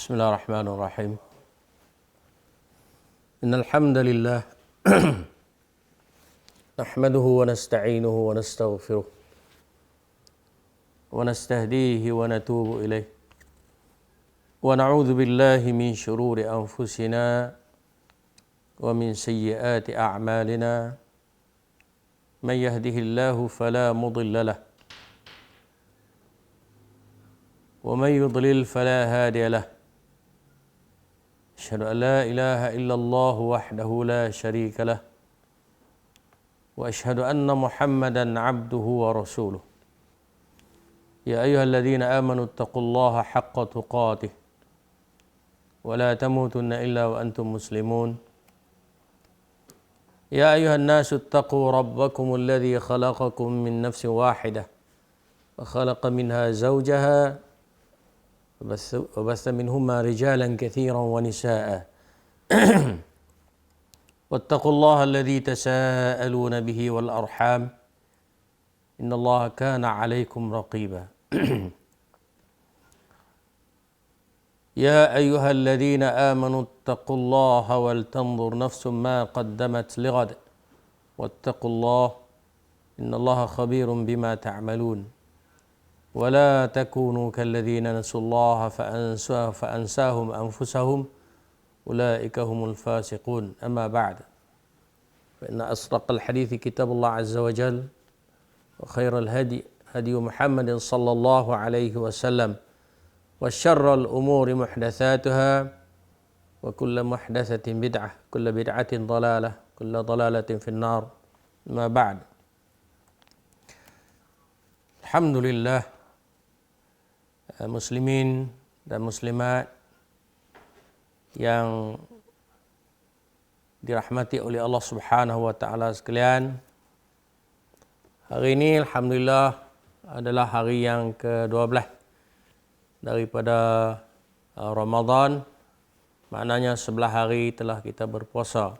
بسم الله الرحمن الرحيم إن الحمد لله نحمده ونستعينه ونستغفره ونستهديه ونتوب إليه ونعوذ بالله من شرور أنفسنا ومن سيئات أعمالنا من يهده الله فلا مضل له ومن يضلل فلا هادي له أشهد أن لا إله إلا الله وحده لا شريك له وأشهد أن محمدا عبده ورسوله يا أيها الذين آمنوا اتقوا الله حق تقاته ولا تموتن إلا وأنتم مسلمون يا أيها الناس اتقوا ربكم الذي خلقكم من نفس واحدة وخلق منها زوجها وبث منهما رجالا كثيرا ونساء واتقوا الله الذي تساءلون به والأرحام إن الله كان عليكم رقيبا يا أيها الذين آمنوا اتقوا الله ولتنظر نفس ما قدمت لغد واتقوا الله إن الله خبير بما تعملون ولا تكونوا كالذين نسوا الله فأنساهم أنفسهم أولئك هم الفاسقون أما بعد فإن أصدق الحديث كتاب الله عز وجل وخير الهدي هدي محمد صلى الله عليه وسلم وشر الأمور محدثاتها وكل محدثة بدعة كل بدعة ضلالة كل ضلالة في النار أما بعد الحمد لله muslimin dan muslimat yang dirahmati oleh Allah Subhanahu wa taala sekalian. Hari ini alhamdulillah adalah hari yang ke-12 daripada Ramadan. Maknanya 11 hari telah kita berpuasa.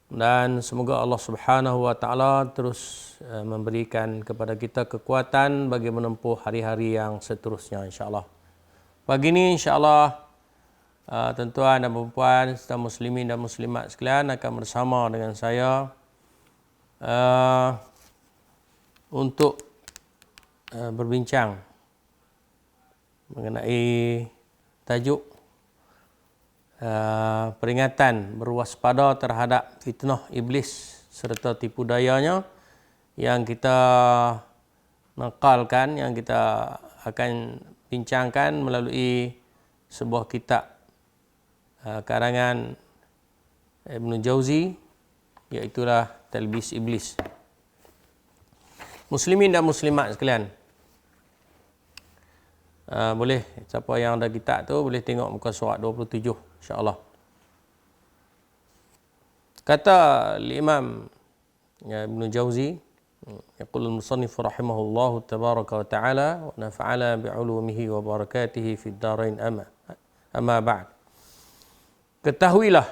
Dan semoga Allah Subhanahu wa taala terus memberikan kepada kita kekuatan bagi menempuh hari-hari yang seterusnya insya-Allah. Pagi ini insya-Allah tuan-tuan dan puan serta muslimin dan muslimat sekalian akan bersama dengan saya untuk berbincang mengenai tajuk peringatan berwaspada terhadap fitnah iblis serta tipu dayanya yang kita nakalkan, yang kita akan bincangkan melalui sebuah kitab karangan Ibn Jauzi, iaitulah Talbis Iblis. Muslimin dan muslimat sekalian, boleh siapa yang ada kitab tu boleh tengok muka surat 27 insya-Allah. Kata Imam Ibn Jauzi, yaqul al-musannif rahimahullah tabaraka wa ta'ala wa nafa'ala bi'ulumihi wa barakatihi fid darain amma ba'd. Ketahuilah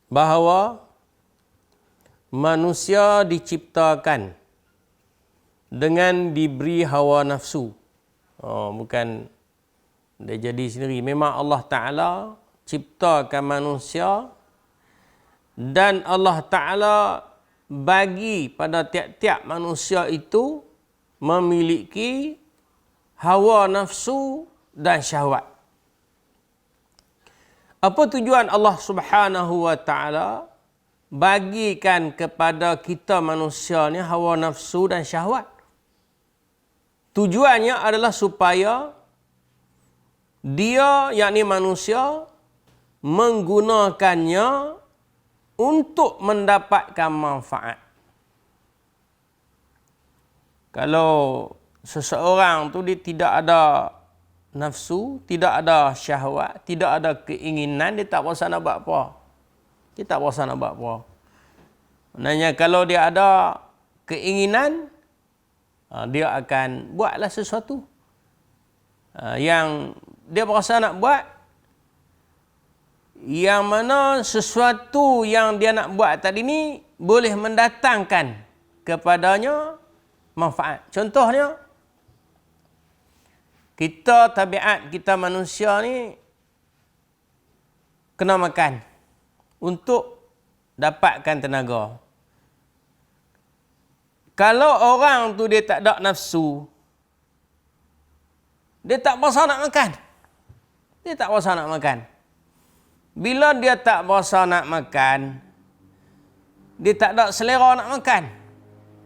bahawa manusia diciptakan dengan diberi hawa nafsu. Bukan dia jadi sendiri. Memang Allah Ta'ala ciptakan manusia dan Allah Ta'ala bagi pada tiap-tiap manusia itu memiliki hawa nafsu dan syahwat. Apa tujuan Allah Subhanahu wa Ta'ala bagikan kepada kita manusia ni hawa nafsu dan syahwat? Tujuannya adalah supaya dia, yakni manusia, menggunakannya untuk mendapatkan manfaat. Kalau seseorang tu dia tidak ada nafsu, tidak ada syahwat, tidak ada keinginan, dia tak berasa nak buat apa. Dia tak berasa nak buat apa. Maknanya kalau dia ada keinginan, dia akan buatlah sesuatu yang dia berasa nak buat, yang mana sesuatu yang dia nak buat tadi ni boleh mendatangkan kepadanya manfaat. Contohnya, Kita tabiat kita manusia ni kena makan untuk dapatkan tenaga. Kalau orang tu dia tak ada nafsu, dia tak berasa nak makan. Dia tak berasa nak makan. Bila dia tak berasa nak makan, dia tak ada selera nak makan,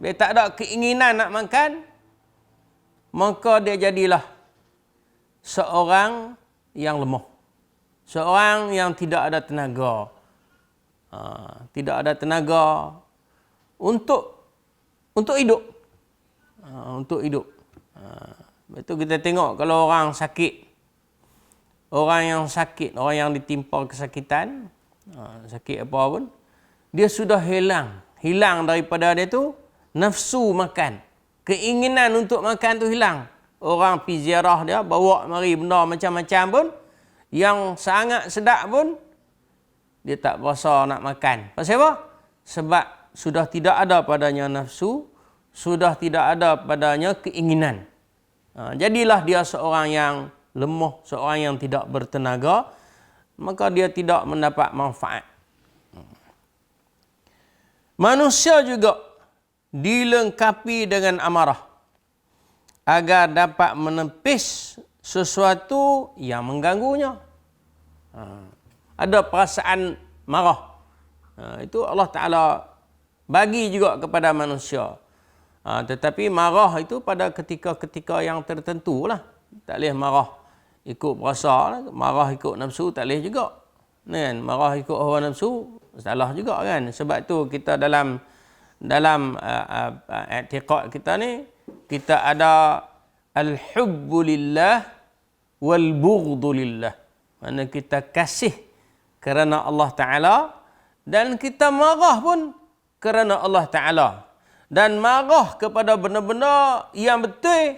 dia tak ada keinginan nak makan, maka dia jadilah seorang yang lemah. Seorang yang tidak ada tenaga. Tidak ada tenaga untuk hidup. Untuk hidup. Betul kita tengok kalau orang sakit. Orang yang sakit, orang yang ditimpa kesakitan, sakit apa pun, dia sudah hilang daripada dia tu nafsu makan. Keinginan untuk makan tu hilang. Orang pergi ziarah dia, bawa mari benda macam-macam pun, yang sangat sedap pun, dia tak berasa nak makan. Pasal apa? Sebab sudah tidak ada padanya nafsu, sudah tidak ada padanya keinginan. Jadilah dia seorang yang lemah, seorang yang tidak bertenaga, maka dia tidak mendapat manfaat. Manusia juga dilengkapi dengan amarah agar dapat menepis sesuatu yang mengganggunya. Ada perasaan marah. Itu Allah Ta'ala bagi juga kepada manusia. Tetapi marah itu pada ketika-ketika yang tertentu lah. Tak boleh marah ikut perasa, marah ikut nafsu tak boleh juga. Kan? Marah ikut hawa nafsu salah juga kan. Sebab tu kita dalam i'tiqad kita ni, kita ada al-hubbu lillah wal bughdhu lillah. Mana kita kasih kerana Allah Ta'ala dan kita marah pun kerana Allah Ta'ala. Dan marah kepada benda-benda yang betul,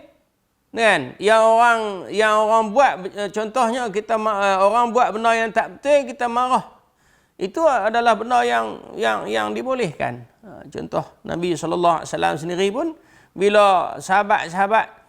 kan? Yang orang buat, contohnya kita orang buat benda yang tak betul, kita marah. Itu adalah benda yang dibolehkan. Contoh Nabi SAW sendiri pun, bila sahabat-sahabat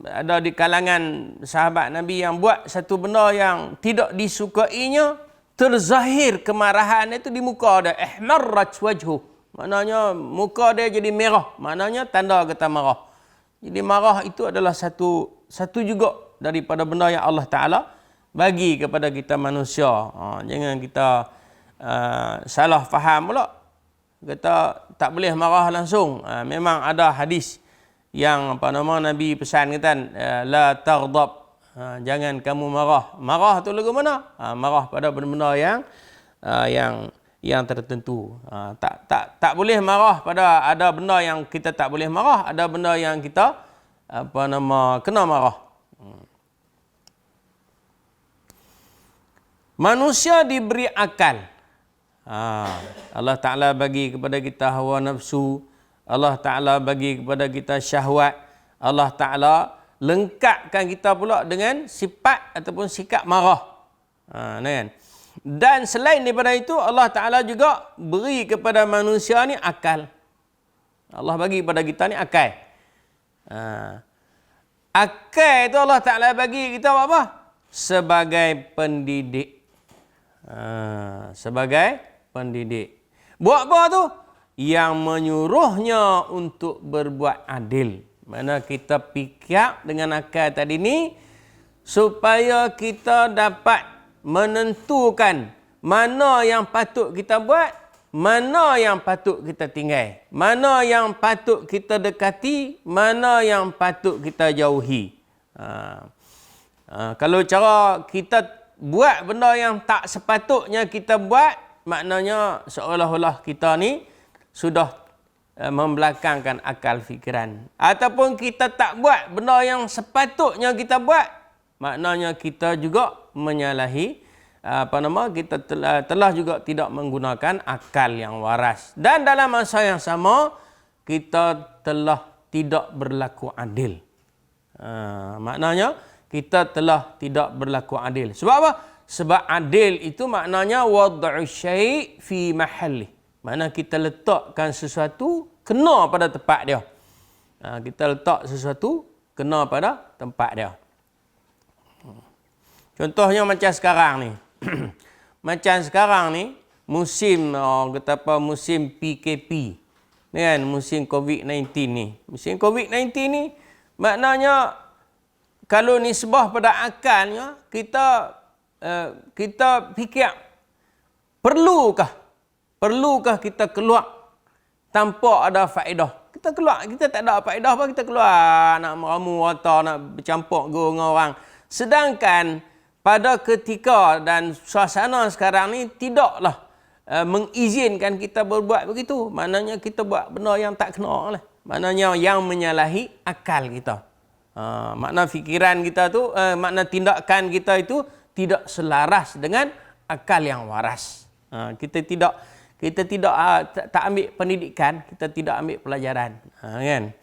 ada di kalangan sahabat Nabi yang buat satu benda yang tidak disukainya, terzahir kemarahan itu di muka dia, ihmarrat wajhu. Maknanya muka dia jadi merah, maknanya tanda kata marah. Jadi marah itu adalah satu juga daripada benda yang Allah Ta'ala bagi kepada kita manusia. Jangan kita salah faham pula. Kata tak boleh marah langsung. Memang ada hadis yang Nabi pesan kata, la taghdab. Jangan kamu marah. Marah tu lagu mana? Marah pada benda-benda yang tertentu. Tak boleh marah pada ada benda yang kita tak boleh marah, ada benda yang kita kena marah. Manusia diberi akal. Allah Ta'ala bagi kepada kita hawa nafsu, Allah Ta'ala bagi kepada kita syahwat, Allah Ta'ala lengkapkan kita pula dengan sifat ataupun sikap marah. Kan? Dan selain daripada itu, Allah Ta'ala juga beri kepada manusia ni akal. Allah bagi kepada kita ni akal. Akal itu Allah Ta'ala bagi kita apa? Sebagai pendidik. Sebagai pendidik. Buat apa tu? Yang menyuruhnya untuk berbuat adil. Mana kita fikir dengan akal tadi ni, supaya kita dapat menentukan mana yang patut kita buat, mana yang patut kita tinggal, mana yang patut kita dekati, mana yang patut kita jauhi. Kalau cara kita buat benda yang tak sepatutnya kita buat, maknanya seolah-olah kita ni sudah membelakangkan akal fikiran. Ataupun kita tak buat benda yang sepatutnya kita buat, maknanya kita juga menyalahi kita telah juga tidak menggunakan akal yang waras. Dan dalam masa yang sama, kita telah tidak berlaku adil. Maknanya kita telah tidak berlaku adil. Sebab apa? Sebab adil itu maknanya wad'u syai' fi mahalli. Mana kita letakkan sesuatu kena pada tempat dia. Kita letak sesuatu kena pada tempat dia. Contohnya macam sekarang ni. Macam sekarang ni, musim kata apa, musim PKP. Kan, musim COVID-19 ni. Musim COVID-19 ni maknanya kalau nisbah pada akalnya kita fikir perlukah kita keluar tanpa ada faedah. Kita keluar, kita tak ada faedah apa, kita keluar nak meramu rata, nak bercampur dengan orang. Sedangkan pada ketika dan suasana sekarang ni tidaklah mengizinkan kita berbuat begitu. Maknanya kita buat benda yang tak kena lah. Maknanya yang menyalahi akal kita. Makna fikiran kita tu, makna tindakan kita itu tidak selaras dengan akal yang waras. Kita tidak tak ambil pendidikan, kita tidak ambil pelajaran. Kan?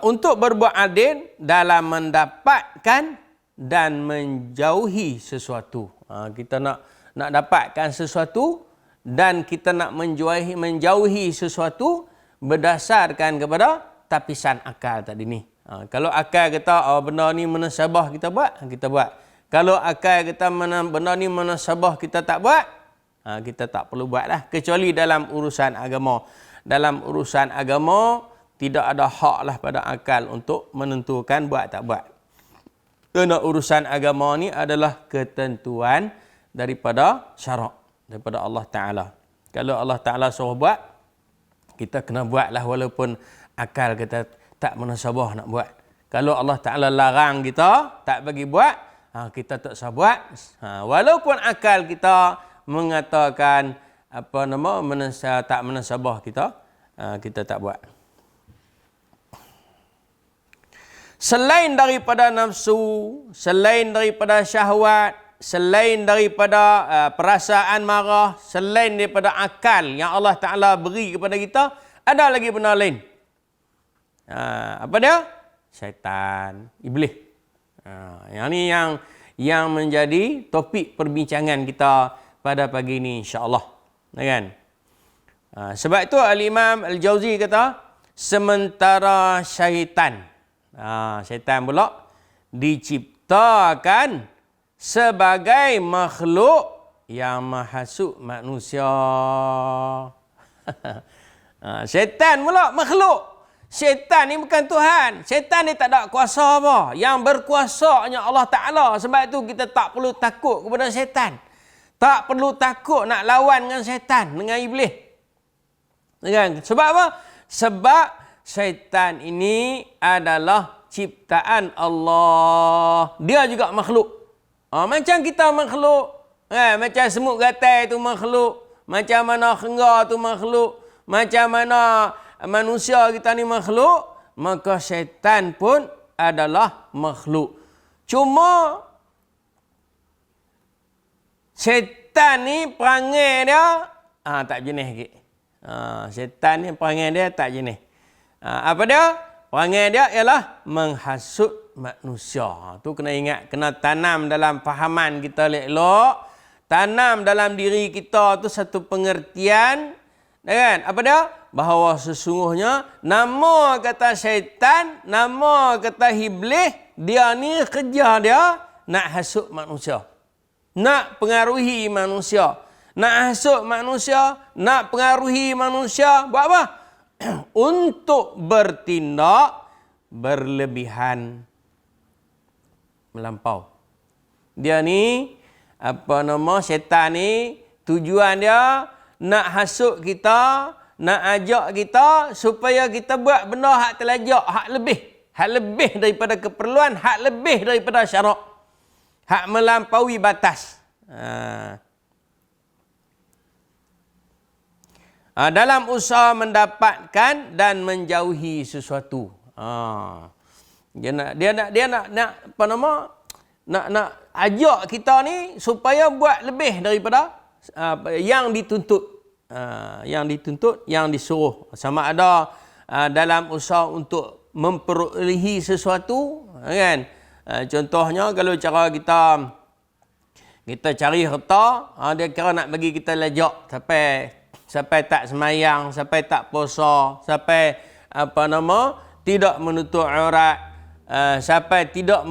Untuk berbuat adil dalam mendapatkan dan menjauhi sesuatu. Kita nak dapatkan sesuatu dan kita nak menjauhi sesuatu berdasarkan kepada tapisan akal tadi ni. Kalau akal kata benda ni menasabah kita buat, kita buat. Kalau akal kata benda ni menasabah kita tak buat, kita tak perlu buat lah. Kecuali dalam urusan agama. Dalam urusan agama, tidak ada hak lah pada akal untuk menentukan buat tak buat. Kerana urusan agama ni adalah ketentuan daripada syarak, daripada Allah Ta'ala. Kalau Allah Ta'ala suruh buat, kita kena buat lah walaupun akal kita tak menasabah nak buat. Kalau Allah Ta'ala larang kita, tak bagi buat, kita tak usah buat. Walaupun akal kita mengatakan tak menasabah kita, kita tak buat. Selain daripada nafsu, selain daripada syahwat, selain daripada perasaan marah, selain daripada akal yang Allah Ta'ala beri kepada kita, ada lagi benda lain. Apa dia? Syaitan, iblis. Yang ni yang menjadi topik perbincangan kita pada pagi ini, insya-Allah. Kan? Sebab itu Al-Imam Al-Jauzi kata, sementara syaitan pula diciptakan sebagai makhluk yang mahasuk manusia. Syaitan pula makhluk. Syaitan ni bukan Tuhan. Syaitan ni tak ada kuasa apa. Yang berkuasa hanya Allah Ta'ala. Sebab itu kita tak perlu takut kepada syaitan. Tak perlu takut nak lawan dengan syaitan, dengan iblis. Sebab apa? Sebab syaitan ini adalah ciptaan Allah. Dia juga makhluk. Macam kita makhluk. Macam semut gatai tu makhluk. Macam mana khengga tu makhluk. Macam mana manusia kita ni makhluk. Maka syaitan pun adalah makhluk. Cuma syaitan ni perangai dia tak jenis sikit. Syaitan ni perangai dia tak jenis. Apa dia? Perangai dia ialah menghasut manusia. Tu kena ingat, kena tanam dalam fahaman kita elok. Tanam dalam diri kita tu satu pengertian. Kan? Apa dia? Bahawa sesungguhnya nama kata syaitan, nama kata iblis, dia ni kerja dia nak hasut manusia. Nak pengaruhi manusia. Nak hasut manusia, nak pengaruhi manusia. Buat apa? Untuk bertindak berlebihan, melampau. Dia ni, syaitan ni, tujuan dia nak hasut kita, nak ajak kita supaya kita buat benda hak terlajak, hak lebih daripada keperluan, hak lebih daripada syarak, hak melampaui batas. Dalam usaha mendapatkan dan menjauhi sesuatu. Dia nak ajak kita ni supaya buat lebih daripada yang dituntut. Yang disuruh. Sama ada dalam usaha untuk memperolehi sesuatu, kan? Contohnya kalau cara kita cari harta, dia kira nak bagi kita lajak sampai tak semayang, sampai tak puasa, sampai tidak menutup aurat, sampai tidak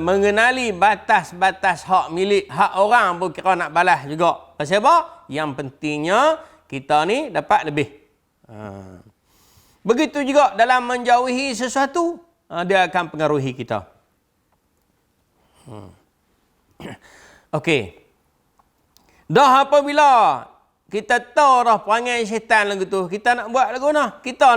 mengenali batas-batas hak orang pun kira nak balas juga. Pasal apa? Yang pentingnya kita ni dapat lebih. Begitu juga dalam menjauhi sesuatu, dia akan pengaruhi kita. Okey. Dah apabila kita tahu dah perangai syaitan lagu tu, kita nak buat lagu mana? Kita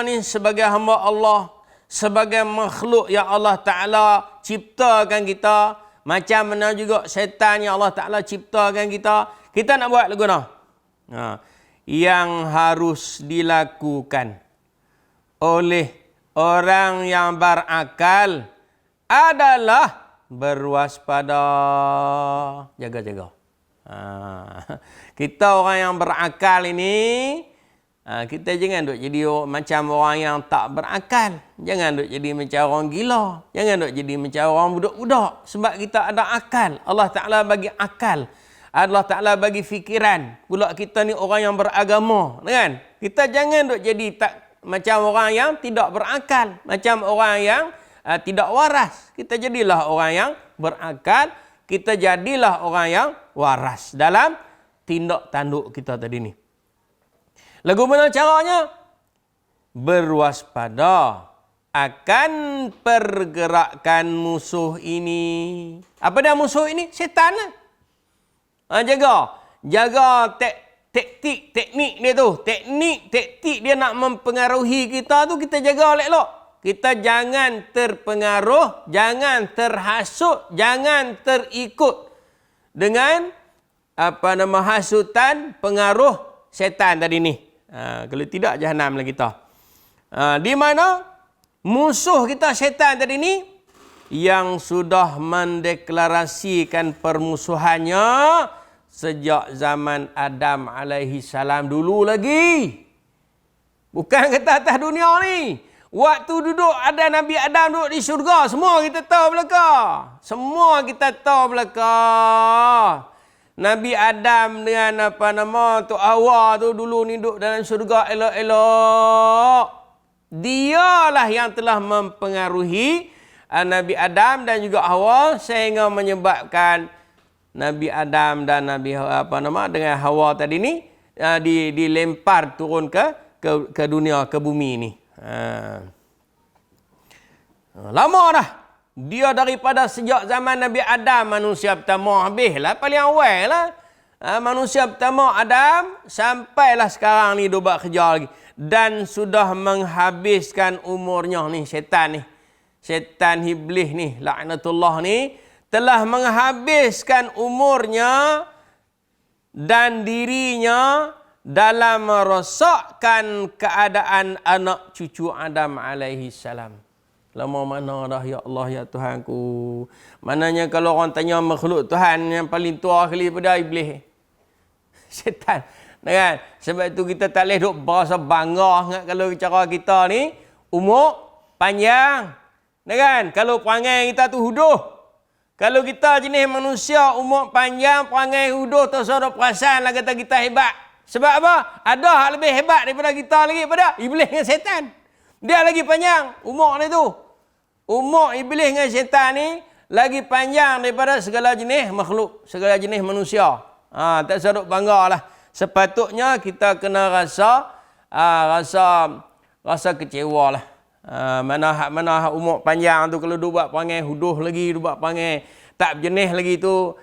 ni sebagai hamba Allah, sebagai makhluk yang Allah Ta'ala ciptakan kita, macam mana juga syaitan yang Allah Ta'ala ciptakan kita nak buat lagu mana? Yang harus dilakukan oleh orang yang berakal adalah berwaspada, jaga-jaga. Kita orang yang berakal ini, kita jangan duk jadi macam orang yang tak berakal. Jangan duk jadi macam orang gila. Jangan duk jadi macam orang budak-budak. Sebab kita ada akal. Allah Ta'ala bagi akal. Allah Ta'ala bagi fikiran. Pula kita ni orang yang beragama. Kan? Kita jangan duk jadi macam orang yang tidak berakal. Macam orang yang tidak waras. Kita jadilah orang yang berakal. Kita jadilah orang yang waras dalam tindak tanduk kita tadi ni. Lagu mana caranya? Berwaspada akan pergerakan musuh ini. Apa dia musuh ini? Syaitan lah. Jaga teknik dia tu. Taktik dia nak mempengaruhi kita tu, kita jaga elok-elok. Kita jangan terpengaruh, jangan terhasut, jangan terikut dengan hasutan pengaruh syaitan tadi ni. Kalau tidak, jahanam lah kita. Di mana musuh kita syaitan tadi ni yang sudah mendeklarasikan permusuhannya sejak zaman Adam alaihi salam dulu lagi. Bukan kata atas dunia ni. Waktu duduk ada Nabi Adam duduk di syurga, semua kita tahu belaka. Semua kita tahu belaka. Nabi Adam dengan Tok Hawa tu dulu ni duduk dalam syurga elok-elok. Dialah yang telah mempengaruhi Nabi Adam dan juga Hawa sehingga menyebabkan Nabi Adam dan Nabi dengan Hawa tadi ni dilempar turun ke dunia, ke bumi ni. Lama dah. Dia daripada sejak zaman Nabi Adam, manusia pertama habislah, paling awal lah. Manusia pertama Adam, sampailah sekarang ni dia buat kerja lagi. Dan sudah menghabiskan umurnya ni, syaitan ni. Syaitan iblis ni, laknatullah ni, telah menghabiskan umurnya dan dirinya dalam merosakkan keadaan anak cucu Adam alaihi salam. Lama mana dah ya Allah ya Tuhanku. Mananya kalau orang tanya makhluk Tuhan yang paling tua kali pada iblis, syaitan. Kan? Sebab itu kita tak boleh duk berasa bangga kalau cara kita ni umur panjang. Kan? Kalau perangai kita tu huduh. Kalau kita jenis manusia umur panjang, perangai huduh, tak ada perasaan lah kata kita hebat. Sebab apa? Ada hal lebih hebat daripada kita lagi, pada iblis dengan syaitan. Dia lagi panjang umur ni tu. Umur iblis dengan syaitan ni lagi panjang daripada segala jenis makhluk, segala jenis manusia. Tak saduk bangga lah. Sepatutnya kita kena rasa kecewa lah. Mana umur panjang tu kalau dia buat perangai huduh lagi, dia buat perangai tak berjenis lagi tu,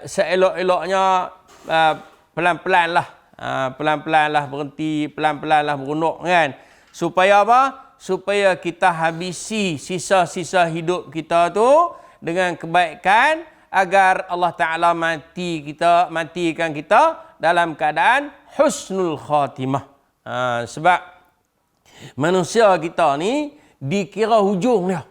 seelok-eloknya pelan-pelan lah berhenti, pelan-pelan lah berunduk kan. Supaya apa? Supaya kita habisi sisa-sisa hidup kita tu dengan kebaikan, agar Allah Ta'ala matikan kita dalam keadaan husnul khatimah. Sebab manusia kita ni dikira hujung dia.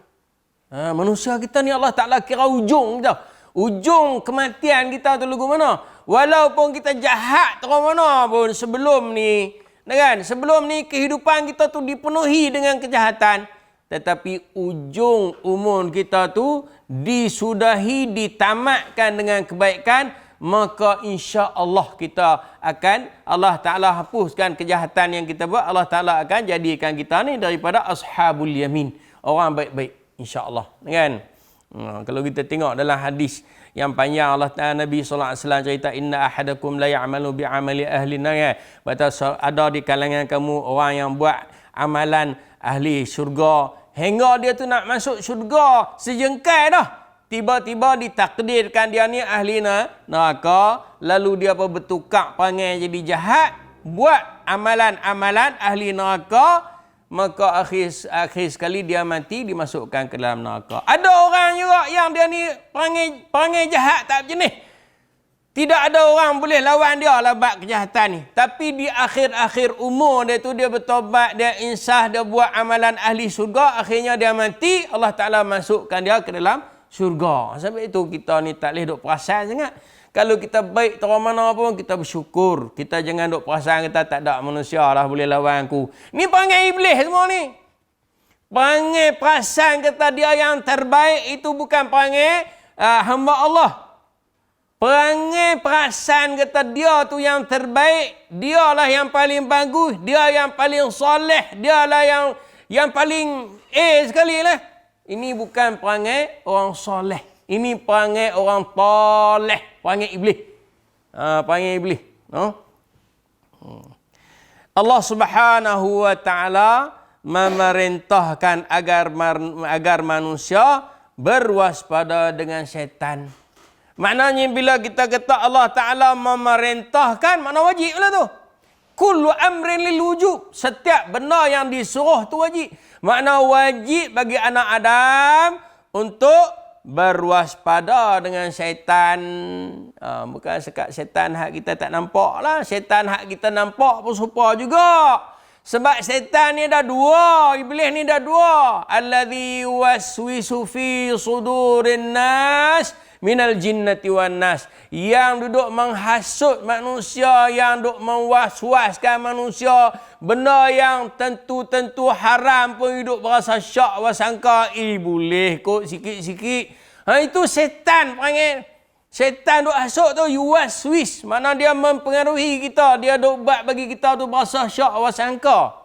Manusia kita ni Allah Ta'ala kira hujung kita. Ujung kematian kita tu lagu mana? Walaupun kita jahat terus mana pun sebelum ni, kan? Sebelum ni kehidupan kita tu dipenuhi dengan kejahatan, tetapi ujung umur kita tu disudahi, ditamatkan dengan kebaikan, maka insya-Allah kita akan Allah Taala hapuskan kejahatan yang kita buat. Allah Taala akan jadikan kita ni daripada ashabul yamin, orang baik-baik insya-Allah, kan? Kalau kita tengok dalam hadis yang panjang, Allah Taala, Nabi sallallahu alaihi wasallam cerita, inna ahadakum la ya'malu bi amali ahli nar. Betul, ada di kalangan kamu orang yang buat amalan ahli syurga hingga dia tu nak masuk syurga sejengkal dah, tiba-tiba ditakdirkan dia ni ahli neraka, lalu dia apa bertukar perangai jadi jahat, buat amalan-amalan ahli neraka, maka akhir sekali dia mati, dimasukkan ke dalam neraka. Ada orang juga yang dia ni perangai jahat tak jenis. Tidak ada orang boleh lawan dia lah bab kejahatan ni. Tapi di akhir-akhir umur dia tu, dia bertobat, dia insaf, dia buat amalan ahli syurga, akhirnya dia mati, Allah Ta'ala masukkan dia ke dalam syurga. Sebab itu kita ni tak boleh duk perasan sangat. Kalau kita baik terus mana pun, kita bersyukur. Kita jangan duk perasan kita tak ada manusia lah boleh lawan aku. Ni perangai iblis semua ni. Perangai perasan kata dia yang terbaik, itu bukan perangai hamba Allah. Perangai perasan kata dia tu yang terbaik, dialah yang paling bagus, dia yang paling soleh, dialah yang paling sekali lah. Ini bukan perangai orang soleh. Ini perangai orang toleh, perangai iblis. Perangai iblis. No? Allah Subhanahu wa taala memerintahkan agar manusia berwaspada dengan syaitan. Maknanya bila kita kata Allah Ta'ala memerintahkan, makna wajib lah tu. Kullu amrin lil wujub. Setiap benda yang disuruh tu wajib. Makna wajib bagi anak Adam untuk berwaspada dengan syaitan. Bukan sekat syaitan hak kita tak nampak lah. Syaitan hak kita nampak pun serupa juga. Sebab syaitan ni ada dua. Iblis ni ada dua. Alladhi waswisu fi sudurin nas minal jinnati wan nas, yang duduk menghasut manusia, yang duduk mewas-waskan manusia, benda yang tentu-tentu haram pun hidup berasa syak wasangka, boleh kot sikit-sikit. Itu setan panggil. Setan duk hasut tu, yuwaswis, mana dia mempengaruhi kita, dia duk buat bagi kita tu berasa syak wasangka.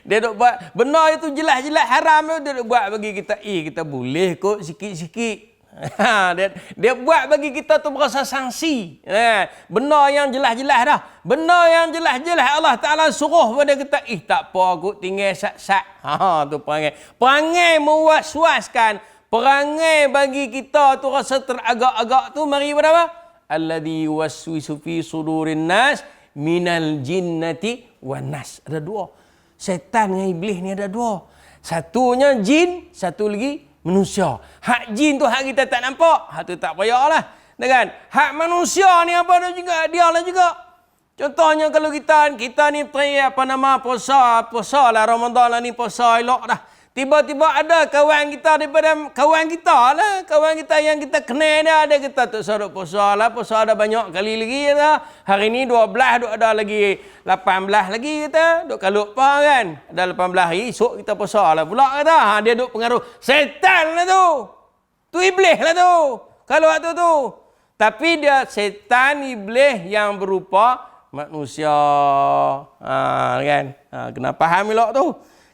Dia duk buat benda itu jelas-jelas haram tu, dia duk buat bagi kita, kita boleh kot sikit-sikit. Dia buat bagi kita tu berasa sanksi. Benda yang jelas-jelas dah. Benda yang jelas-jelas Allah Ta'ala suruh pada kita, tak apa kot tinggal sat-sat. Tu perangai. Perangai mewas-waskan. Perangai bagi kita tu rasa teragak-agak tu, mari pada apa? Alladhi waswisu fi sudurin nas minal jinnati wan nas. Ada dua. Setan dengan iblis ni ada dua. Satunya jin, satu lagi manusia. Hak jin tu hak kita tak nampak. Hak tu tak payahlah. Kan? Hak manusia ni apa juga, dia lah juga. Contohnya kalau kita ni puasa lah Ramadan lah ni, puasa elok dah. Tiba-tiba ada kawan kita daripada kawan kita lah, kawan kita yang kita kenal dia, ada kita tu suruh puasa lah, puasa ada banyak kali lagi dah. Hari ni 12, duk ada lagi 18 lagi kita, duk kalau apa kan. Ada 18 hari, esok kita puasa lah pula kata. Dia duk pengaruh setan lah tu. Tu iblis lah tu. Kalau waktu tu. Tapi dia setan iblis yang berupa manusia. Kan? Kena faham elok tu.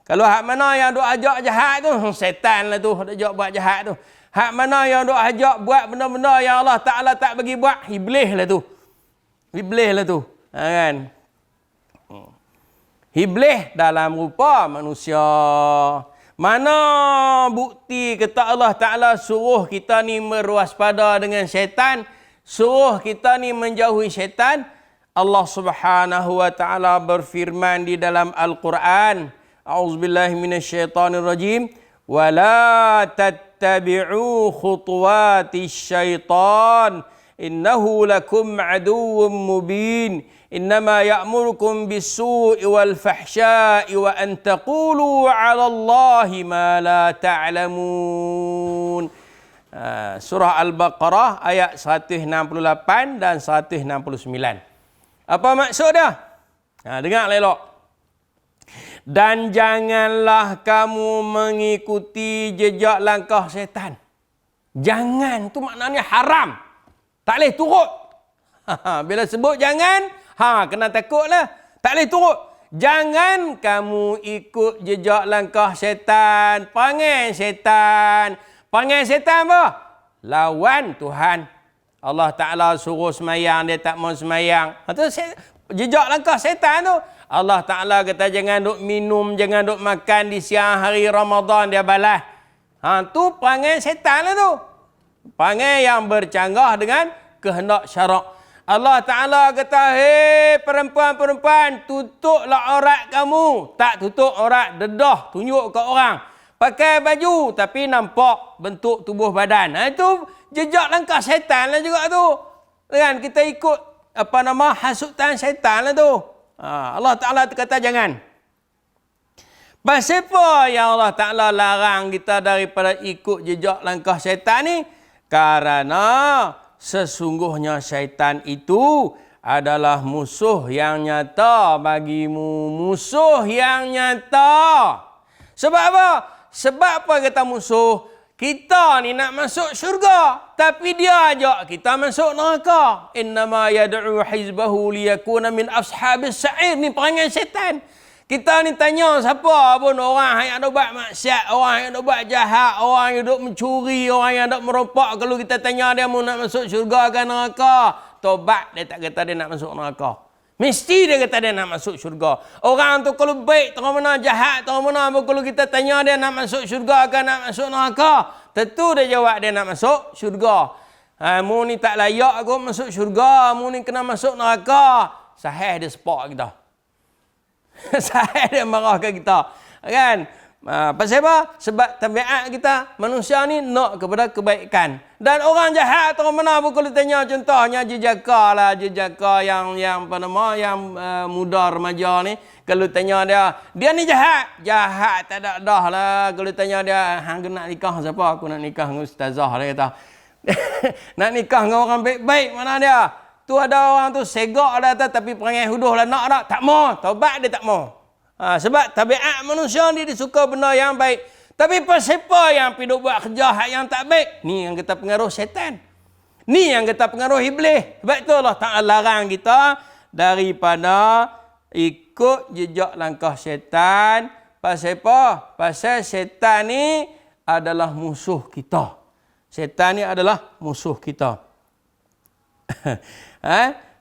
Kalau hak mana yang duk ajak jahat tu, setan lah tu, ajak buat jahat tu. Hak mana yang duk ajak buat benda-benda yang Allah Ta'ala tak bagi buat, iblis lah tu. Iblis lah tu. Kan? Iblis dalam rupa manusia. Mana bukti kata Allah Ta'ala suruh kita ni berwaspada dengan syaitan, suruh kita ni menjauhi syaitan? Allah Subhanahu wa Ta'ala berfirman di dalam Al-Quran, A'udzubillahi minasyaitonirrajim. Wala tattabi'u khutuwatis syaitan. Innahu lakum aduwwum mubin. Innama ya'murukum bis-su'i wal fahsya'i wa an taqulu 'ala Allahi ma la ta'lamun. Surah Al-Baqarah ayat 168 dan 169. Apa maksud dia? Dengar elok. Dan janganlah kamu mengikuti jejak langkah setan. Jangan tu maknanya haram. Tak boleh turut. Bila sebut jangan, kena takutlah. Tak boleh turut. Jangan kamu ikut jejak langkah syaitan. Perangai syaitan. Perangai syaitan apa? Lawan Tuhan. Allah Ta'ala suruh semayang, dia tak mau semayang. Itu jejak langkah syaitan tu. Allah Ta'ala kata jangan duk minum, jangan duk makan di siang hari Ramadan, dia balas. Tu perangai syaitan lah tu. Perangai yang bercanggah dengan kehendak syarak. Allah Ta'ala kata, hei perempuan-perempuan, tutuplah aurat kamu. Tak tutup aurat, dedah, tunjuk ke orang. Pakai baju, tapi nampak bentuk tubuh badan. Itu jejak langkah syaitan lah juga tu. Kan? Kita ikut, hasutan syaitan lah tu. Allah Ta'ala kata jangan. Pasal apa yang Allah Ta'ala larang kita daripada ikut jejak langkah syaitan ni? Karena sesungguhnya syaitan itu adalah musuh yang nyata bagimu. Musuh yang nyata. Sebab apa? Sebab apa kata musuh? Kita ni nak masuk syurga, tapi dia ajak kita masuk neraka. Innama yad'u hizbahu liyakuna min ashabis sa'ir. Ni perangai syaitan. Kita ni tanya siapa pun, orang yang ada buat maksiat, orang yang ada buat jahat, orang yang duk mencuri, orang yang duk merompak. Kalau kita tanya dia mau nak masuk syurga ke neraka, tobat dia tak kata dia nak masuk neraka. Mesti dia kata dia nak masuk syurga. Orang tu kalau baik, terang mana jahat, terang mana, kalau kita tanya dia nak masuk syurga ke nak masuk neraka, tentu dia jawab dia nak masuk syurga. Mu ni tak layak aku masuk syurga, mu ni kena masuk neraka. Sahih dia sepak kita. Sahih dia marah ke kita. Kan? Pasal apa? Sebab tabiat kita, manusia ni nak kepada kebaikan. Dan orang jahat, orang mana pun kalau tanya contohnya jejaka lah, jejaka yang muda remaja ni. Kalau tanya dia ni jahat. Jahat tak ada dah lah. Kalau tanya dia, hang nak nikah siapa? Aku nak nikah dengan ustazah, dia kata. Nak nikah dengan orang baik-baik, mana dia? Tu ada orang tu segak dah tapi perangai huduh lah nak tak? Tak mau. Taubat dia tak mau. Sebab tabiat manusia ni dia suka benda yang baik. Tapi siapa yang pergi buat kerja yang tak baik? Ni yang kita pengaruh syaitan. Ni yang kita pengaruh iblis. Sebab itu Allah Ta'ala larang kita daripada ikut jejak langkah syaitan. Pasal apa? Pasal syaitan ni adalah musuh kita. Syaitan ni adalah musuh kita.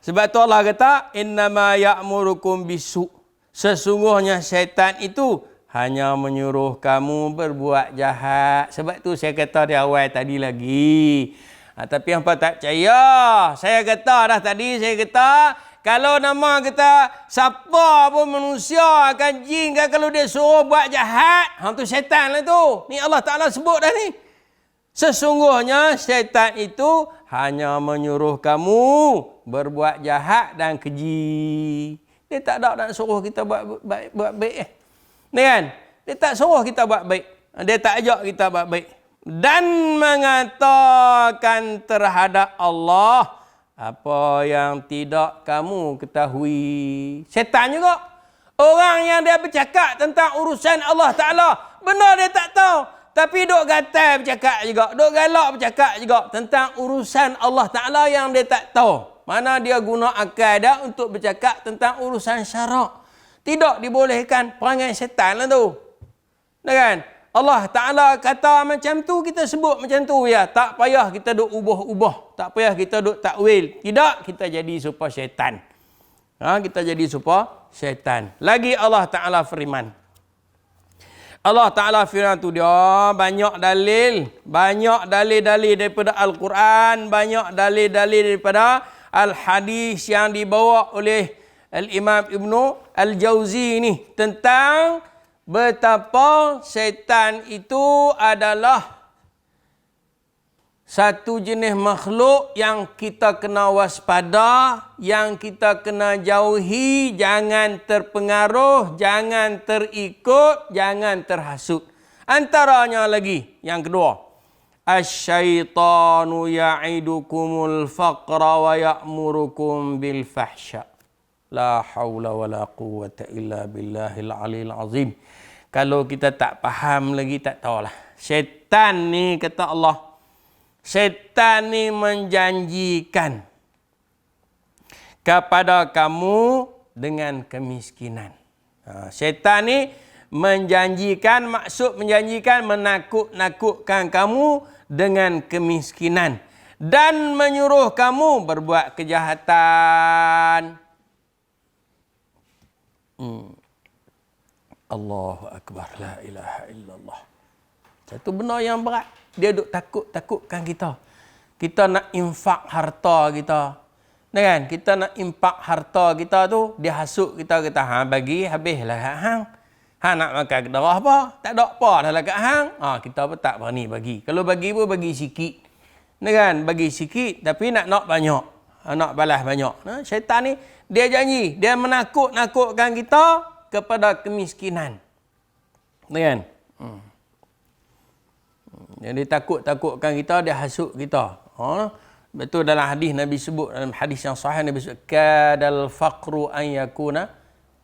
Sebab tu Allah kata innama ya'murukum bisu. Sesungguhnya syaitan itu hanya menyuruh kamu berbuat jahat. Sebab tu saya kata di awal tadi lagi. Tapi hampa tak percaya. Saya kata dah tadi, saya kata kalau nama kita siapa pun manusia kan jin kan, kalau dia suruh buat jahat, hang tu syaitan lah tu. Ni Allah Ta'ala sebut dah ni. Sesungguhnya syaitan itu hanya menyuruh kamu berbuat jahat dan keji. Dia tak ada nak suruh kita buat baik. Ni kan? Dia tak suruh kita buat baik. Dia tak ajak kita buat baik. Dan mengatakan terhadap Allah apa yang tidak kamu ketahui. Syaitan juga. Orang yang dia bercakap tentang urusan Allah Ta'ala, benar dia tak tahu. Tapi duk gatal bercakap juga. Duk galak bercakap juga tentang urusan Allah Ta'ala yang dia tak tahu. Mana dia guna akal dia untuk bercakap tentang urusan syarak. Tidak dibolehkan, perangai syaitan lah tu. Kan? Allah Ta'ala kata macam tu, kita sebut macam tu ya. Tak payah kita duk ubah-ubah. Tak payah kita duk takwil. Tidak, kita jadi serupa syaitan. Kita jadi serupa syaitan. Lagi Allah Ta'ala firman. Allah Ta'ala firman tu dia banyak dalil daripada Al-Quran, banyak dalil daripada Al-Hadis yang dibawa oleh Al-Imam Ibnu Al-Jauzi ni tentang betapa syaitan itu adalah satu jenis makhluk yang kita kena waspada, yang kita kena jauhi, jangan terpengaruh, jangan terikut, jangan terhasut. Antaranya lagi, yang kedua, asyaitanu ya'idukumul faqra wa ya'murukum bil fahsya. La hawla wa la quwwata illa billahil aliyil azim. Kalau kita tak faham lagi, tak tahulah. Syaitan ni, kata Allah, Syaitan ni menjanjikan kepada kamu dengan kemiskinan. Syaitan ni maksud menjanjikan menakut-nakutkan kamu dengan kemiskinan dan menyuruh kamu berbuat kejahatan. Allahu Akbar, la ilaha illallah. Satu benda yang berat. Dia duk takut-takutkan kita. Kita nak infak harta kita. Kan? Kita nak infak harta kita tu, dia hasut kita, kata, bagi habislah kat hang. Hang nak makan kedarah apa? Tak ada apa dah lah kat hang. Kita pun tak berani bagi. Kalau bagi pun bagi sikit. Kan? Bagi sikit, tapi nak banyak. Nak balas banyak. Syaitan ni, dia janji. Dia menakut-nakutkan kita kepada kemiskinan. Kan? Jadi takut-takutkan kita, dia hasut kita. Betul dalam hadis Nabi sebut, dalam hadis yang sahih Nabi sebut, kadal faqru an yakuna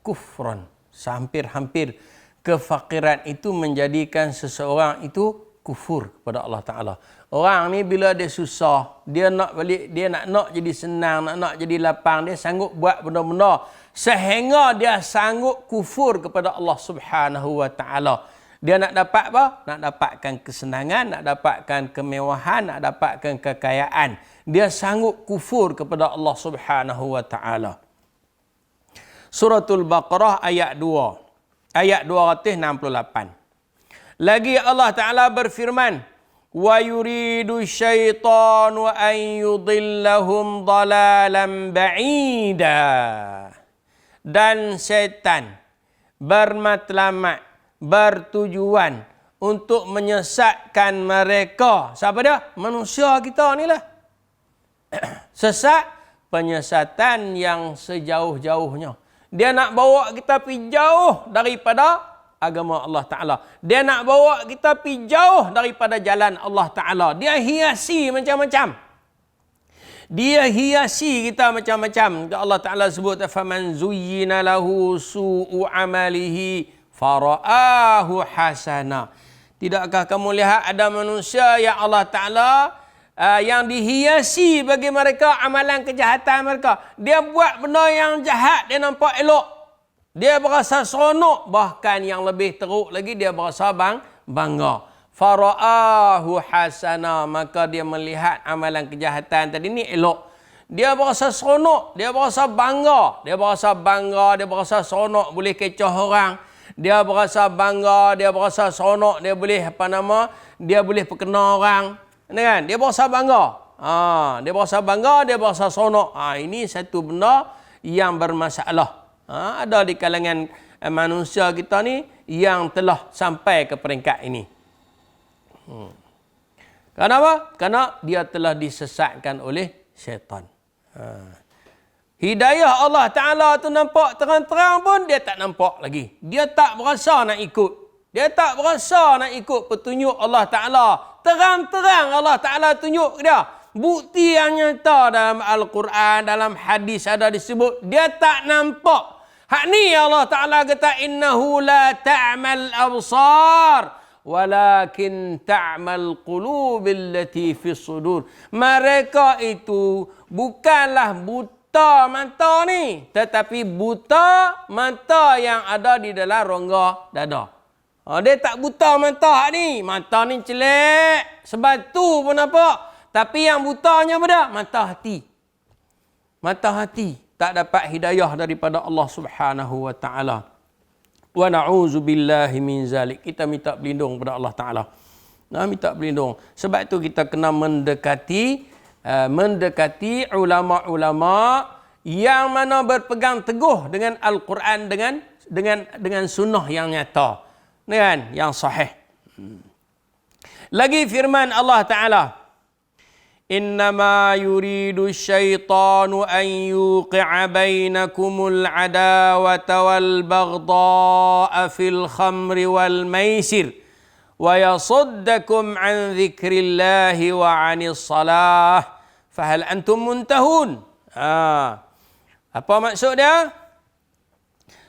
kufran. Hampir-hampir kefakiran itu menjadikan seseorang itu kufur kepada Allah Ta'ala. Orang ni bila dia susah, dia nak balik, dia nak jadi senang, nak jadi lapang, dia sanggup buat benda-benda sehingga dia sanggup kufur kepada Allah Subhanahu Wa Ta'ala. Dia nak dapat apa? Nak dapatkan kesenangan, nak dapatkan kemewahan, nak dapatkan kekayaan. Dia sanggup kufur kepada Allah Subhanahu Wa Ta'ala. Suratul Baqarah ayat 2. Ayat 268. Lagi Allah Ta'ala berfirman, wa yuridu syaitanu an yudillahum dalalan ba'ida. Dan syaitan bermatlamat, bertujuan untuk menyesatkan mereka. Siapa dia? Manusia kita ni lah. Sesat, penyesatan yang sejauh-jauhnya. Dia nak bawa kita pergi jauh daripada agama Allah Ta'ala. Dia nak bawa kita pergi jauh daripada jalan Allah Ta'ala. Dia hiasi macam-macam. Dia hiasi kita macam-macam. Allah Ta'ala sebut, faman zuyyina lahu su'u amalihi fara'ahu hasana. Tidakkah kamu lihat ada manusia yang Allah Ta'ala yang dihiasi bagi mereka amalan kejahatan mereka. Dia buat benda yang jahat, dia nampak elok. Dia berasa seronok. Bahkan yang lebih teruk lagi, dia berasa bangga. Fara'ahu hasana. Maka dia melihat amalan kejahatan tadi ni elok. Dia berasa seronok. Dia berasa bangga. Dia berasa bangga. Dia berasa seronok. Boleh kecoh orang. Dia berasa bangga. Dia berasa seronok. Dia boleh dia boleh perkena orang. Kan? Dia berasa bangga. Dia berasa bangga. Dia berasa seronok. Ini satu benda yang bermasalah. Ada di kalangan manusia kita ni yang telah sampai ke peringkat ini. Kenapa? Kerana dia telah disesatkan oleh syaitan. Hidayah Allah Ta'ala tu nampak terang-terang pun dia tak nampak lagi. Dia tak berasa nak ikut. Dia tak berasa nak ikut petunjuk Allah Ta'ala. Terang-terang Allah Ta'ala tunjuk dia. Bukti yang nyata dalam Al-Quran, dalam hadis ada disebut. Dia tak nampak. Hak ni Allah Ta'ala kata, innahu la ta'mal absar, walakin ta'mal qulubil lati fis sudur. Mereka itu bukanlah buta mata ni, tetapi buta mata yang ada di dalam rongga dada. Dia tak buta mata ni. Mata ni celek, sebatu pun nampak. Tapi yang butanya pada mata hati. Mata hati tak dapat hidayah daripada Allah Subhanahu Wa Ta'ala. Wa na'udzubillahi min zalik. Kita minta berlindung kepada Allah Ta'ala. Minta berlindung. Sebab tu kita kena mendekati ulama-ulama yang mana berpegang teguh dengan Al-Quran, dengan sunnah yang nyata. Dengan yang sahih. Lagi firman Allah Ta'ala, innama yuridu syaitanu an yuqi'a bainakumul adawata wal baghdha'a fil khamri wal maisir wa yasuddakum an dzikrillahi wa 'anis salah fahal antum muntahun. Apa maksud dia?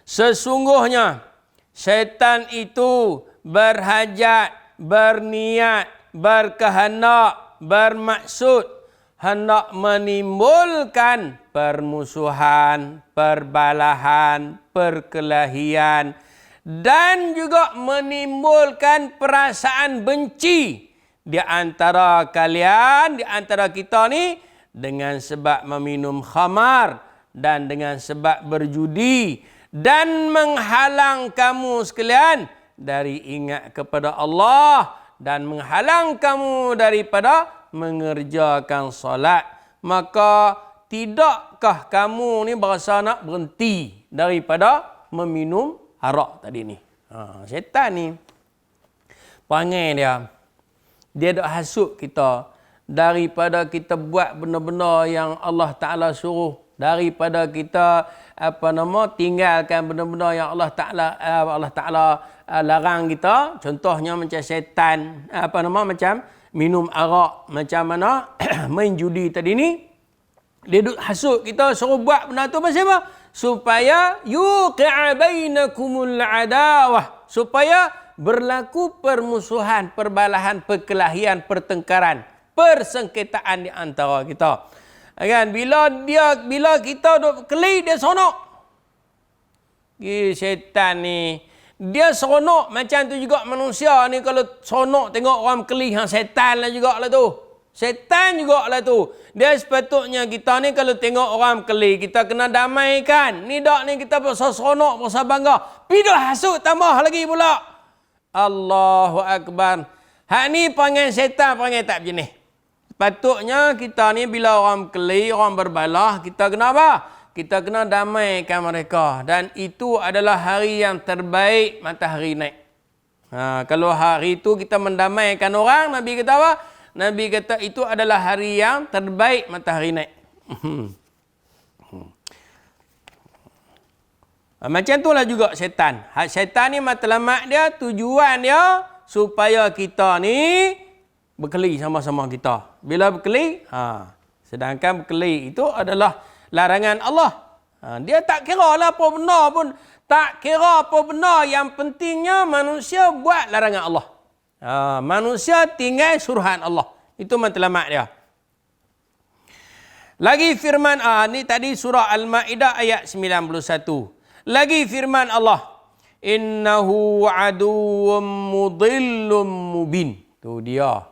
Sesungguhnya syaitan itu berhajat, berniat, berkehendak, bermaksud hendak menimbulkan permusuhan, perbalahan, perkelahian dan juga menimbulkan perasaan benci di antara kalian, di antara kita ni dengan sebab meminum khamar dan dengan sebab berjudi dan menghalang kamu sekalian dari ingat kepada Allah dan menghalang kamu daripada mengerjakan solat. Maka tidakkah kamu ni berasa nak berhenti daripada meminum arak tadi ni? Syaitan ni perangai dia dok hasut kita daripada kita buat benda-benda yang Allah Ta'ala suruh, daripada kita tinggalkan benda-benda yang Allah Ta'ala larang kita. Contohnya macam syaitan macam minum arak, macam mana main judi tadi ni. Dia duk hasut kita suruh buat benda tu pasal apa? Supaya yuqi'a bainakumul adawah, supaya berlaku permusuhan, perbalahan, perkelahian, pertengkaran, persengketaan di antara kita. Kan bila kita duk keli, dia seronok. Syaitan ni dia seronok macam tu juga manusia ni, kalau seronok tengok orang keli, syaitan lah jugalah tu. Syaitan jugalah tu. Dia sepatutnya kita ni kalau tengok orang keli, kita kena damaikan. Ni dak ni kita berasa seronok, berasa bangga. Pidah hasut tambah lagi pula. Allahu Akbar. Hak ni panggil syaitan, panggil tak macam ni. Sepatutnya kita ni bila orang keli, orang berbalah, kita kena apa? Kita kena damaikan mereka. Dan itu adalah hari yang terbaik matahari naik. Kalau hari itu kita mendamaikan orang, Nabi kata apa? Nabi kata itu adalah hari yang terbaik matahari naik. Macam itulah juga syaitan. Syaitan ni matlamat dia, tujuan dia supaya kita ni berkeli sama-sama kita. Bila berkeli, sedangkan berkeli itu adalah larangan Allah. Dia tak kira lah apa benda pun. Tak kira apa benda. Yang pentingnya manusia buat larangan Allah. Manusia tinggal suruhan Allah. Itu matlamat dia. Lagi firman, ni tadi surah Al-Ma'idah ayat 91. Lagi firman Allah. Innahu aduwwum mudillum mubin. Tu dia.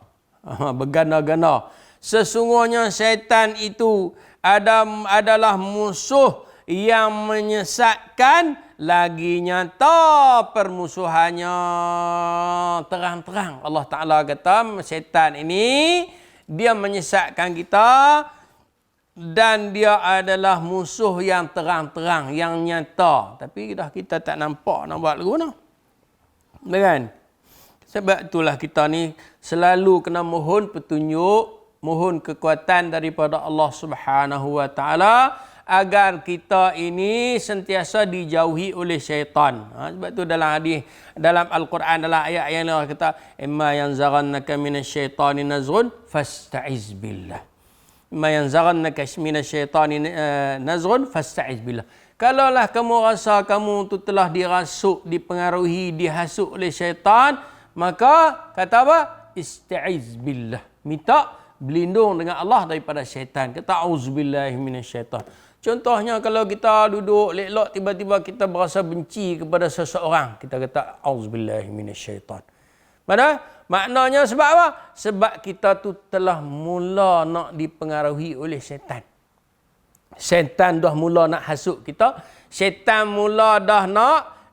Bergana-gana. Sesungguhnya syaitan itu adalah musuh yang menyesatkan, lagi nyata permusuhannya terang-terang. Allah Ta'ala kata syaitan ini dia menyesatkan kita dan dia adalah musuh yang terang-terang, yang nyata. Tapi dah kita tak nampak nak buat lagu mana. Kan? Sebab itulah kita ni selalu kena mohon petunjuk, mohon kekuatan daripada Allah Subhanahu wa Ta'ala agar kita ini sentiasa dijauhi oleh syaitan. Sebab tu dalam hadis, dalam Al-Quran, dalam ayat yang Allah kata, imma yanzaghannaka minasyaitani nazghun fasta'iz billah. Imma yanzaghannaka minasyaitani nazghun fasta'iz billah. Kalaulah kamu rasa kamu tu telah dirasuk, dipengaruhi, dihasuk oleh syaitan, maka kata apa? Ista'iz billah. Minta berlindung dengan Allah daripada syaitan. Kata auzubillahi minasyaitan. Contohnya kalau kita duduk lelok, tiba-tiba kita berasa benci kepada seseorang, kita kata auzubillahi minasyaitan. Maknanya sebab apa? Sebab kita tu telah mula nak dipengaruhi oleh syaitan. Syaitan dah mula nak hasut kita. Syaitan mula dah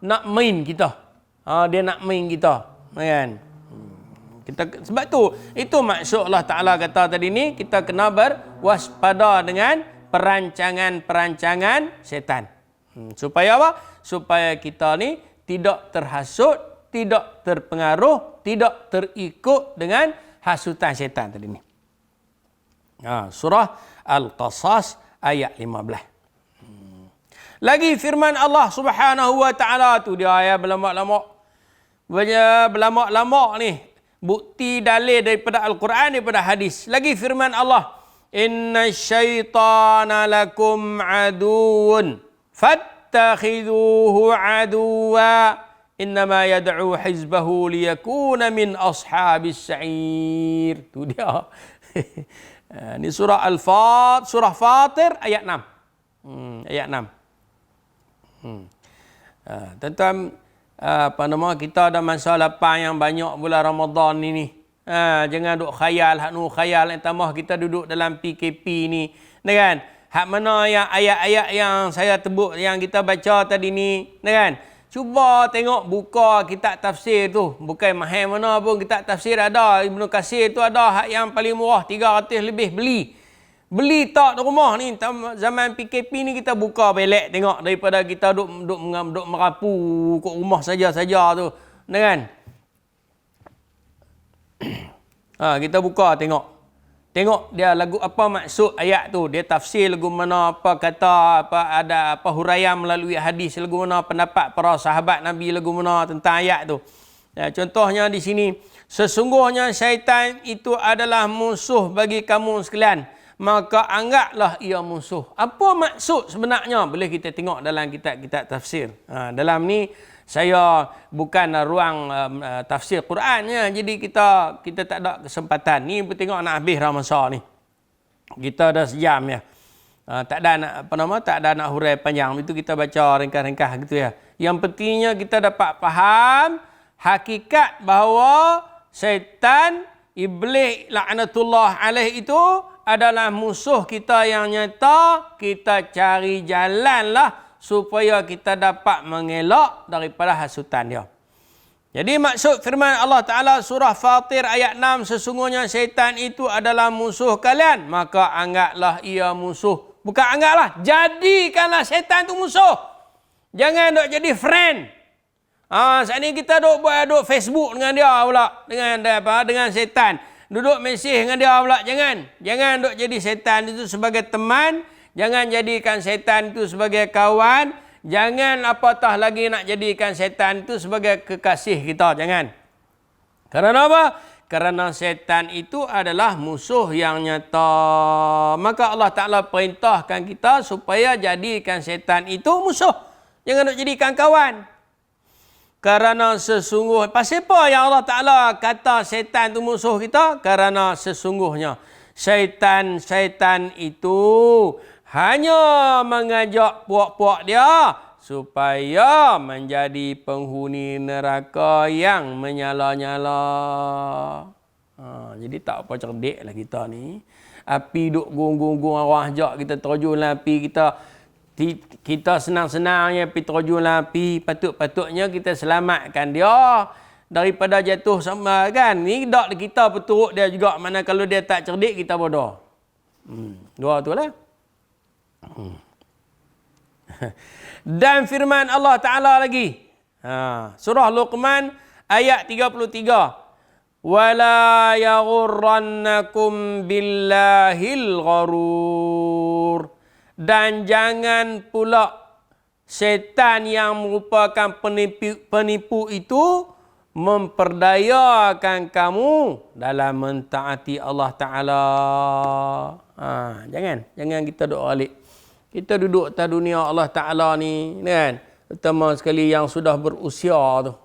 nak main kita. Dia nak main kita. Kan? Sebab tu, itu maksud Allah Ta'ala kata tadi ni, kita kena berwaspada dengan perancangan-perancangan syaitan. Supaya apa? Supaya kita ni tidak terhasut, tidak terpengaruh, tidak terikut dengan hasutan syaitan tadi ni. Surah Al-Qasas ayat 15. Lagi firman Allah Subhanahu wa Ta'ala tu, dia ayat berlama-lama. Berlama-lama ni bukti dalil daripada Al-Quran, daripada hadis. Lagi firman Allah, inna syaitana lakum aduun fattakhidhuhu aduwa innama yad'u hizbahu liyakuna min ashabis sa'ir. Tu dia. Ini surah surah Fatir ayat 6. Ayat 6. Tuan-tuan, apa nama, kita ada masa lapang yang banyak bulan Ramadan ni. Jangan duk khayal, hak nu khayal, tambah kita duduk dalam PKP ni. Kan? Hak mana yang ayat-ayat yang saya tebuk, yang kita baca tadi ni, kan? Cuba tengok, buka kitab tafsir tu. Bukan mahal mana pun kitab tafsir ada. Ibnu Katsir tu ada hak yang paling murah, 300 lebih beli. Beli tak di rumah ni. Zaman PKP ni kita buka belek tengok, daripada kita duk merapu kat rumah saja-saja tu. Kan? Kita buka tengok. Tengok dia lagu apa maksud ayat tu. Dia tafsir lagu mana, apa kata, apa ada apa huraian melalui hadis lagu mana, pendapat para sahabat Nabi lagu mana tentang ayat tu. Contohnya di sini, sesungguhnya syaitan itu adalah musuh bagi kamu sekalian, maka anggaplah ia musuh. Apa maksud sebenarnya? Boleh kita tengok dalam kitab-kitab tafsir. Dalam ni saya bukan ruang tafsir Qurannya, jadi kita tak ada kesempatan ni. Tengok nak habis masa ni. Kita dah sejam ya. Tak ada nak hurai panjang. Itu kita baca ringkas-ringkas gitu ya. Yang pentingnya kita dapat faham hakikat bahawa syaitan, iblis laknatullah alaih itu adalah musuh kita yang nyata. Kita cari jalanlah supaya kita dapat mengelak daripada hasutan dia. Jadi maksud firman Allah Ta'ala surah Fatir ayat 6, sesungguhnya syaitan itu adalah musuh kalian, maka anggaplah ia musuh. Bukan anggaplah, jadikanlah syaitan itu musuh. Jangan duk jadi friend. Saat ni kita duk Facebook dengan dia pula, dengan syaitan. Duduk mesej dengan dia pula. Jangan duk jadi syaitan itu sebagai teman. Jangan jadikan syaitan itu sebagai kawan. Jangan apatah lagi nak jadikan syaitan itu sebagai kekasih kita. Jangan. Kerana apa? Kerana syaitan itu adalah musuh yang nyata. Maka Allah Ta'ala perintahkan kita supaya jadikan syaitan itu musuh. Jangan nak jadikan kawan. Kerana pasal apa yang Allah Ta'ala kata syaitan itu musuh kita? Kerana sesungguhnya syaitan itu hanya mengajak puak-puak dia supaya menjadi penghuni neraka yang menyala-nyala. Jadi tak apa cerdik lah kita ni. Api duk gung-gung arwah ajak kita terjun dalam api. Kita senang-senangnya pergi terjun dalam api. Patut-patutnya kita selamatkan dia daripada jatuh sama, kan. Ni dak kita peturut dia juga. Mana kalau dia tak cerdik, kita bodoh. Dua tu lah. Dan firman Allah Ta'ala lagi, surah Luqman ayat 33, wala yaghurrannakum billahil gharur, dan jangan pula syaitan yang merupakan penipu itu memperdayakan kamu dalam mentaati Allah Ta'ala. Jangan kita duk balik. Kita duduk atas dunia Allah Ta'ala ni, kan? Terutama sekali yang sudah berusia tu.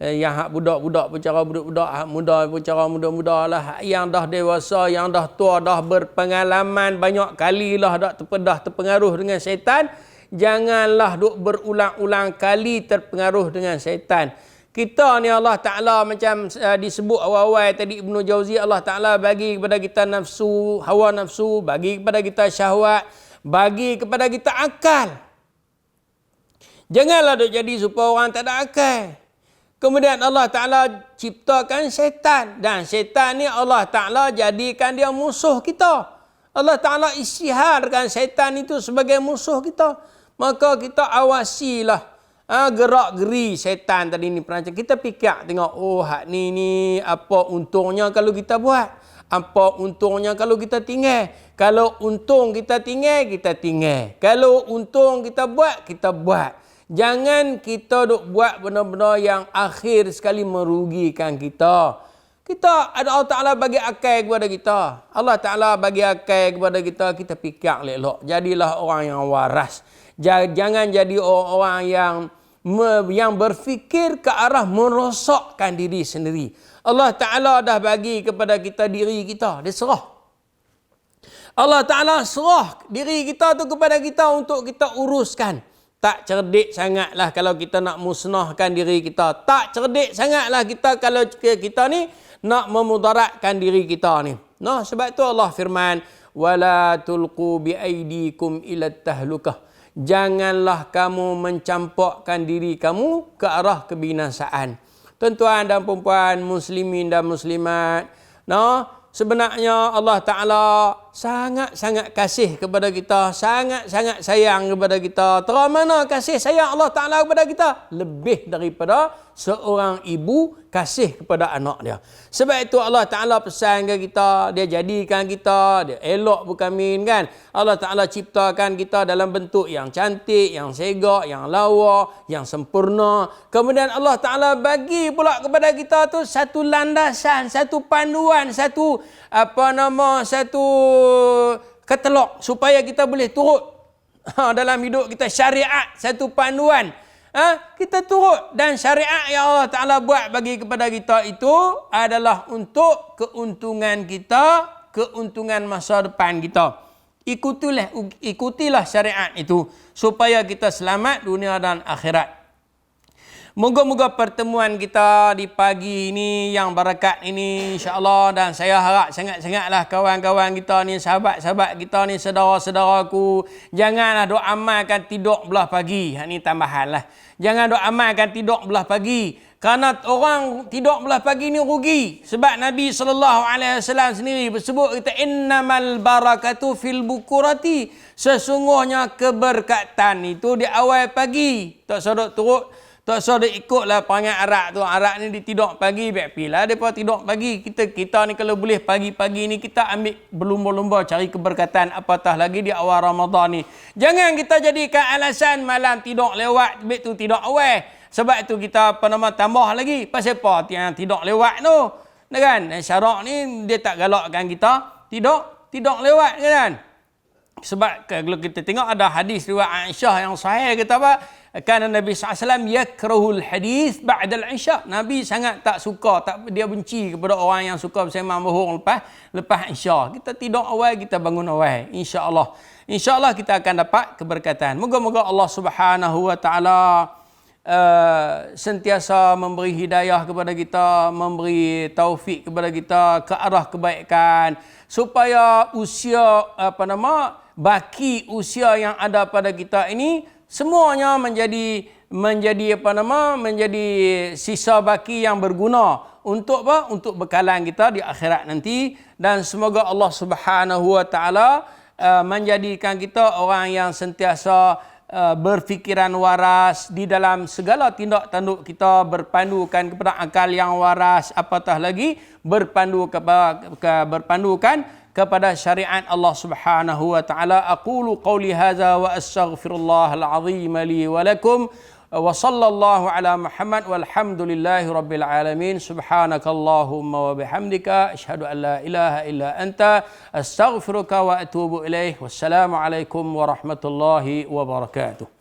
Yang hak budak-budak pun cara budak-budak, hak muda pun cara muda-muda lah. Hak yang dah dewasa, yang dah tua, dah berpengalaman banyak kali lah dah terpengaruh dengan syaitan. Janganlah duk berulang-ulang kali terpengaruh dengan syaitan. Kita ni Allah Ta'ala macam disebut awal-awal tadi Ibnu Jauzi, Allah Ta'ala bagi kepada kita nafsu, hawa nafsu, bagi kepada kita syahwat, bagi kepada kita akal. Janganlah duk jadi supaya orang tak ada akal. Kemudian Allah Ta'ala ciptakan syaitan. Dan syaitan ni Allah Ta'ala jadikan dia musuh kita. Allah Ta'ala isyiharkan syaitan itu sebagai musuh kita. Maka kita awasilah gerak-geri syaitan tadi ni perancang. Kita fikir tengok, hak ni apa untungnya kalau kita buat. Apa untungnya kalau kita tinggal. Kalau untung kita tinggal, kita tinggal. Kalau untung kita buat. Jangan kita duk buat benda-benda yang akhir sekali merugikan kita. Allah Ta'ala bagi akal kepada kita. Allah Ta'ala bagi akal kepada kita. Kita fikir elok. Jadilah orang yang waras. Jangan jadi orang yang berfikir ke arah merosakkan diri sendiri. Allah Ta'ala dah bagi kepada kita diri kita. Dia serah. Allah Ta'ala serah diri kita tu kepada kita untuk kita uruskan. Tak cerdik sangatlah kalau kita nak musnahkan diri kita. Tak cerdik sangatlah kita kalau kita ni nak memudaratkan diri kita ni. Nah, sebab tu Allah firman, wala tulqu biaidikum ila tahlukah. Janganlah kamu mencampakkan diri kamu ke arah kebinasaan. Tuan-tuan dan puan-puan, muslimin dan muslimat, nah, sebenarnya Allah Ta'ala sangat-sangat kasih kepada kita, sangat-sangat sayang kepada kita. Terang mana kasih sayang Allah Ta'ala kepada kita? Lebih daripada seorang ibu kasih kepada anak dia. Sebab itu Allah Ta'ala pesan ke kita, dia jadikan kita, dia elok berkahwin kan. Allah Ta'ala ciptakan kita dalam bentuk yang cantik, yang segak, yang lawa, yang sempurna. Kemudian Allah Ta'ala bagi pula kepada kita tu satu landasan, satu panduan, satu ketelok supaya kita boleh turut dalam hidup kita. Syariat satu panduan, kita turut, dan syariat yang Allah Ta'ala buat bagi kepada kita itu adalah untuk keuntungan kita, keuntungan masa depan kita. Ikutilah syariat itu supaya kita selamat dunia dan akhirat. Moga-moga pertemuan kita di pagi ini yang barakat ini, insya-Allah, dan saya harap sangat-sangatlah kawan-kawan kita ni, sahabat-sahabat kita ni, saudara-saudaraku, janganlah duk amalkan tidur belah pagi. Hak ni tambahanlah. Jangan duk amalkan tidur belah pagi. Kerana orang tidur belah pagi ni rugi. Sebab Nabi SAW sendiri bersebut kita, innamal barakatu fil bukurati. Sesungguhnya keberkatan itu di awal pagi. Tak sadar turut. Tak usah dia ikutlah perangai Arab tu. Arab ni dia tidur pagi, baiklah depa tidur pagi. Kita ni kalau boleh pagi-pagi ni kita ambil berlumba-lumba cari keberkatan, apatah lagi di awal Ramadan ni. Jangan kita jadikan alasan malam tidur lewat, baik tu tidur awal. Sebab tu kita tambah lagi. Pasal apa yang tidur lewat tu? Kan? Syarak ni dia tak galakkan kita tidur lewat kan? Sebab kalau kita tengok ada hadis riwayat Aisyah yang sahih, kata apa? Kerana Nabi SAW yakrahul hadis ba'dal isya. Nabi sangat tak suka, dia benci kepada orang yang suka bersama bohong lepas isya. Kita tidur awal, kita bangun awal. InsyaAllah. InsyaAllah kita akan dapat keberkatan. Moga-moga Allah Subhanahu Wa Ta'ala sentiasa memberi hidayah kepada kita, memberi taufik kepada kita ke arah kebaikan, supaya usia baki usia yang ada pada kita ini semuanya menjadi sisa baki yang berguna untuk apa? Untuk bekalan kita di akhirat nanti. Dan semoga Allah Subhanahu Wa Ta'ala menjadikan kita orang yang sentiasa berfikiran waras di dalam segala tindak tanduk kita, berpandukan kepada akal yang waras, apatah lagi berpandukan kepada syariat Allah Subhanahu Wa Ta'ala. Aqulu qawli hadza wa astaghfirullahal azim li wa lakum wa sallallahu ala Muhammad walhamdulillahi rabbil alamin. Subhanakallahumma wa bihamdika asyhadu an la ilaha illa anta astaghfiruka wa atubu ilaih. Wassalamu alaikum warahmatullahi wabarakatuh.